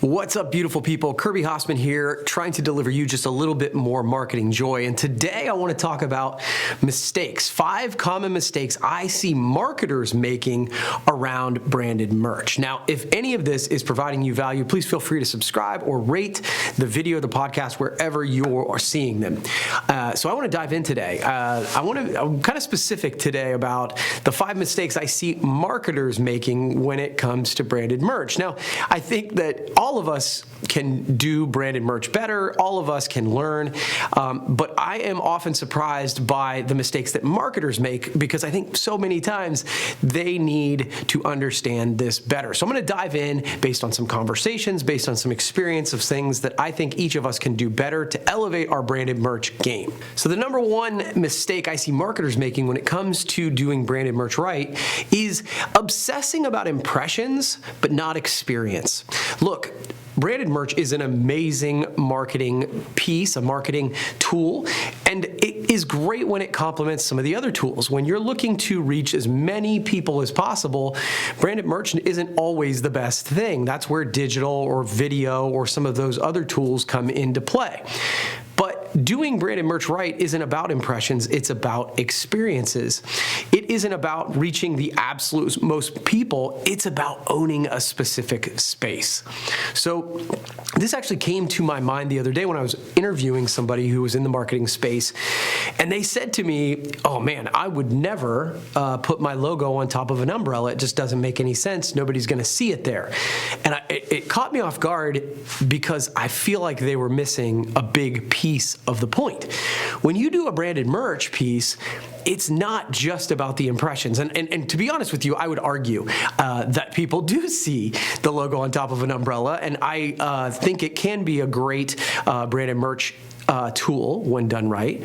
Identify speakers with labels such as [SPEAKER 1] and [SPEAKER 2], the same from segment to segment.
[SPEAKER 1] What's up, beautiful people? Kirby Hasseman here, trying to deliver you just a little bit more marketing joy. And today I want to talk about mistakes. 5 common mistakes I see marketers making around branded merch. Now, if any of this is providing you value, please feel free to subscribe or rate the video, the podcast, wherever you are seeing them. So I want to dive in today. I'm kind of specific today about the 5 mistakes I see marketers making when it comes to branded merch. Now, I think that all of us can do branded merch better. All of us can learn. But I am often surprised by the mistakes that marketers make because I think so many times they need to understand this better. So I'm going to dive in based on some conversations, based on some experience of things that I think each of us can do better to elevate our branded merch game. So the number one mistake I see marketers making when it comes to doing branded merch right is obsessing about impressions, but not experience. Look, branded merch is an amazing marketing piece, a marketing tool, and it is great when it complements some of the other tools. When you're looking to reach as many people as possible, branded merch isn't always the best thing. That's where digital or video or some of those other tools come into play. But doing branded merch right isn't about impressions, it's about experiences. It isn't about reaching the absolute most people, it's about owning a specific space. So this actually came to my mind the other day when I was interviewing somebody who was in the marketing space, and they said to me, oh man, I would never put my logo on top of an umbrella. It just doesn't make any sense. Nobody's gonna see it there. And it caught me off guard because I feel like they were missing a big piece of the point. When you do a branded merch piece, it's not just about the impressions. And to be honest with you, I would argue that people do see the logo on top of an umbrella, and I think it can be a great branded merch tool when done right.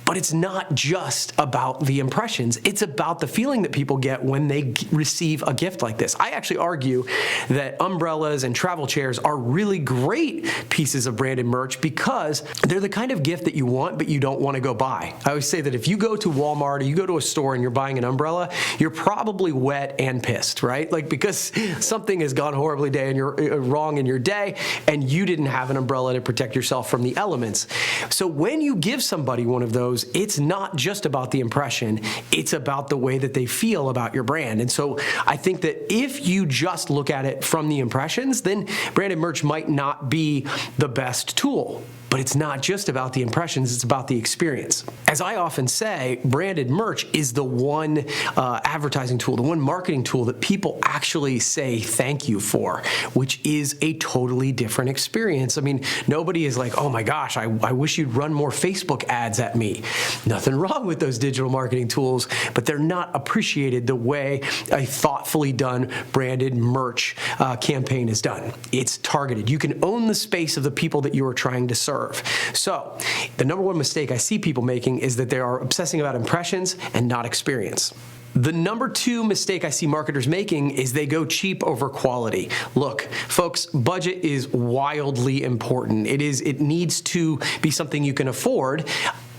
[SPEAKER 1] But it's not just about the impressions. It's about the feeling that people get when they receive a gift like this. I actually argue that umbrellas and travel chairs are really great pieces of branded merch because they're the kind of gift that you want but you don't want to go buy. I always say that if you go to Walmart or you go to a store and you're buying an umbrella, you're probably wet and pissed, right? Like because something has gone horribly wrong in your day and you didn't have an umbrella to protect yourself from the elements. So when you give somebody one of those, it's not just about the impression, it's about the way that they feel about your brand. And so I think that if you just look at it from the impressions, then branded merch might not be the best tool. But it's not just about the impressions, it's about the experience. As I often say, branded merch is the one advertising tool, the one marketing tool that people actually say thank you for, which is a totally different experience. I mean, nobody is like, oh my gosh, I wish you'd run more Facebook ads at me. Nothing wrong with those digital marketing tools, but they're not appreciated the way a thoughtfully done branded merch campaign is done. It's targeted. You can own the space of the people that you are trying to serve. So the number one mistake I see people making is that they are obsessing about impressions and not experience. The number 2 mistake I see marketers making is they go cheap over quality. Look, folks, budget is wildly important. It needs to be something you can afford,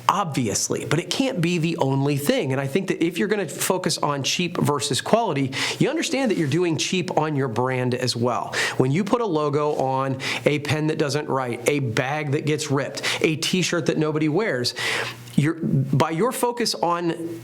[SPEAKER 1] obviously, but it can't be the only thing. And I think that if you're going to focus on cheap versus quality, you understand that you're doing cheap on your brand as well. When you put a logo on a pen that doesn't write, a bag that gets ripped, a t-shirt that nobody wears, by your focus on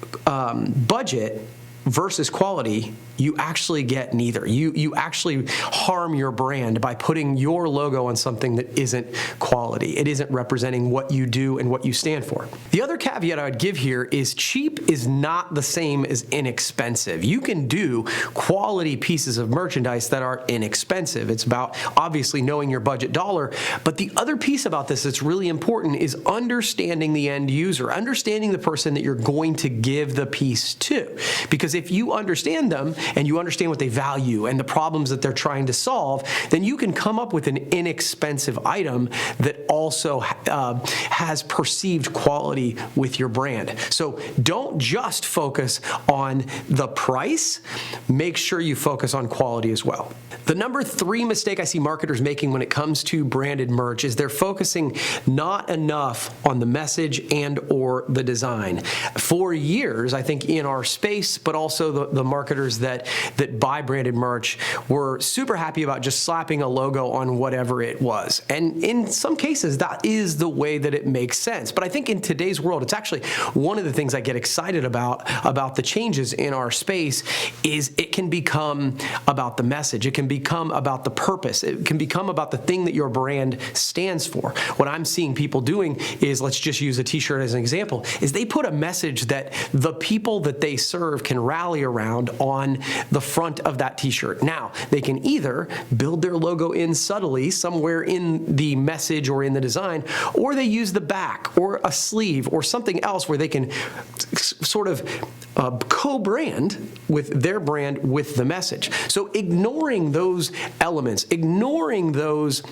[SPEAKER 1] budget versus quality, you actually get neither. You actually harm your brand by putting your logo on something that isn't quality. It isn't representing what you do and what you stand for. The other caveat I would give here is cheap is not the same as inexpensive. You can do quality pieces of merchandise that are inexpensive. It's about obviously knowing your budget dollar, but the other piece about this that's really important is understanding the end user, understanding the person that you're going to give the piece to. Because if you understand them and you understand what they value and the problems that they're trying to solve, then you can come up with an inexpensive item that also has perceived quality with your brand. So don't just focus on the price, make sure you focus on quality as well. The number 3 mistake I see marketers making when it comes to branded merch is they're focusing not enough on the message and or the design. For years, I think in our space, but also the marketers that that buy branded merch were super happy about just slapping a logo on whatever it was. And in some cases, that is the way that it makes sense. But I think in today's world, it's actually one of the things I get excited about the changes in our space is it can become about the message. It can become about the purpose. It can become about the thing that your brand stands for. What I'm seeing people doing is, let's just use a t-shirt as an example, is they put a message that the people that they serve can rally around on the front of that t-shirt. Now, they can either build their logo in subtly somewhere in the message or in the design, or they use the back or a sleeve or something else where they can sort of co-brand with their brand with the message. So ignoring those elements, ignoring those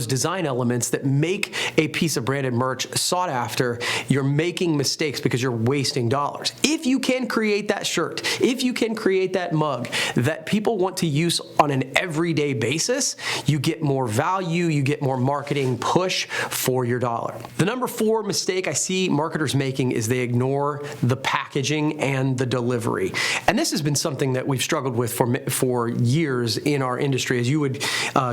[SPEAKER 1] design elements that make a piece of branded merch sought after, you're making mistakes because you're wasting dollars. If you can create that shirt, if you can create that mug that people want to use on an everyday basis, you get more value, you get more marketing push for your dollar. The number 4 mistake I see marketers making is they ignore the packaging and the delivery. And this has been something that we've struggled with for years in our industry, as you would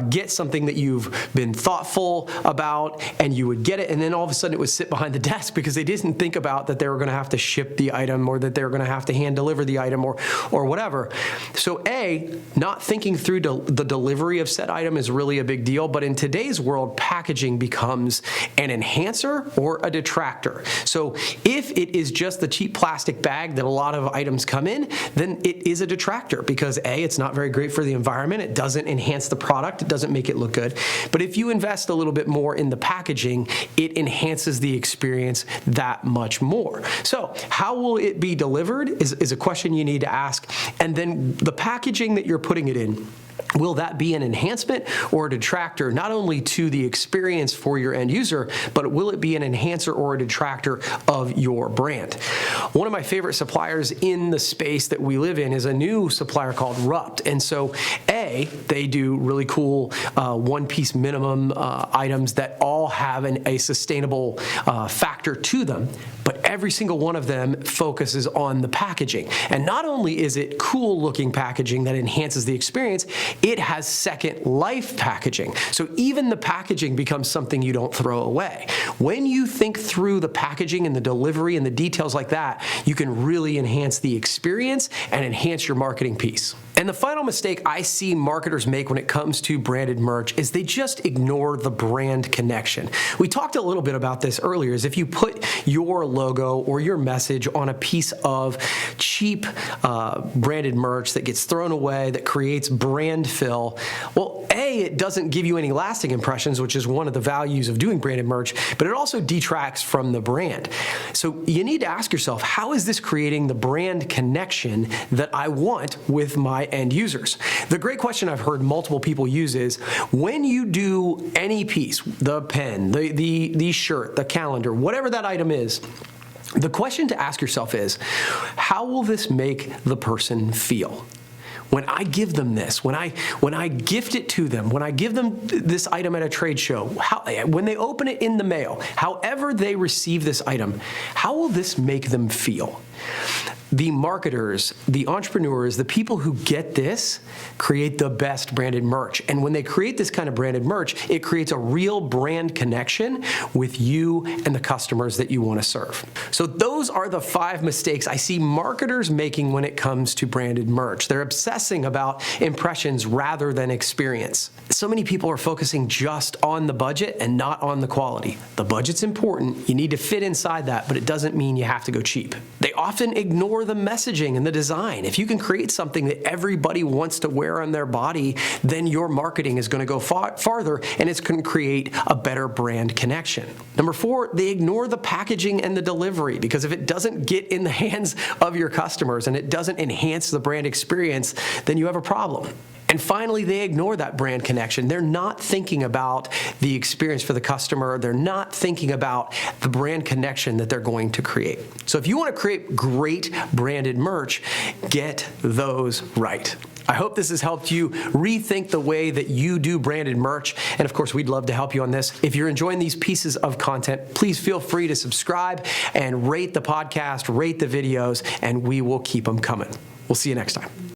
[SPEAKER 1] get something that you've been thoughtful about, and you would get it, and then all of a sudden it would sit behind the desk because they didn't think about that they were going to have to ship the item, or that they were going to have to hand deliver the item, or whatever. So not thinking through the delivery of said item is really a big deal, but in today's world, packaging becomes an enhancer or a detractor. So if it is just the cheap plastic bag that a lot of items come in, then it is a detractor because it's not very great for the environment, it doesn't enhance the product, it doesn't make it look good. But if you invest a little bit more in the packaging, it enhances the experience that much more. So how will it be delivered is a question you need to ask. And then the packaging that you're putting it in, will that be an enhancement or a detractor, not only to the experience for your end user, but will it be an enhancer or a detractor of your brand? One of my favorite suppliers in the space that we live in is a new supplier called Rupt. And so they do really cool one-piece minimum items that all have a sustainable factor to them, but every single one of them focuses on the packaging. And not only is it cool looking packaging that enhances the experience, it has second life packaging. So even the packaging becomes something you don't throw away. When you think through the packaging and the delivery and the details like that, you can really enhance the experience and enhance your marketing piece. And the final mistake I see marketers make when it comes to branded merch is they just ignore the brand connection. We talked a little bit about this earlier, is if you put your logo or your message on a piece of cheap branded merch that gets thrown away, that creates brand fill, well, it doesn't give you any lasting impressions, which is one of the values of doing branded merch, but it also detracts from the brand. So you need to ask yourself, how is this creating the brand connection that I want with my end users? The great question I've heard multiple people use is, when you do any piece, the pen, the shirt, the calendar, whatever that item is, the question to ask yourself is, how will this make the person feel? When I give them this, when I gift it to them, when I give them this item at a trade show, when they open it in the mail, however they receive this item, how will this make them feel? The marketers, the entrepreneurs, the people who get this create the best branded merch. And when they create this kind of branded merch, it creates a real brand connection with you and the customers that you want to serve. So those are the 5 mistakes I see marketers making when it comes to branded merch. They're obsessing about impressions rather than experience. So many people are focusing just on the budget and not on the quality. The budget's important. You need to fit inside that, but it doesn't mean you have to go cheap. They often ignore the messaging and the design. If you can create something that everybody wants to wear on their body, then your marketing is going to go farther, and it's going to create a better brand connection. Number 4, they ignore the packaging and the delivery, because if it doesn't get in the hands of your customers and it doesn't enhance the brand experience, then you have a problem. And finally, they ignore that brand connection. They're not thinking about the experience for the customer. They're not thinking about the brand connection that they're going to create. So if you want to create great branded merch, get those right. I hope this has helped you rethink the way that you do branded merch. And of course, we'd love to help you on this. If you're enjoying these pieces of content, please feel free to subscribe and rate the podcast, rate the videos, and we will keep them coming. We'll see you next time.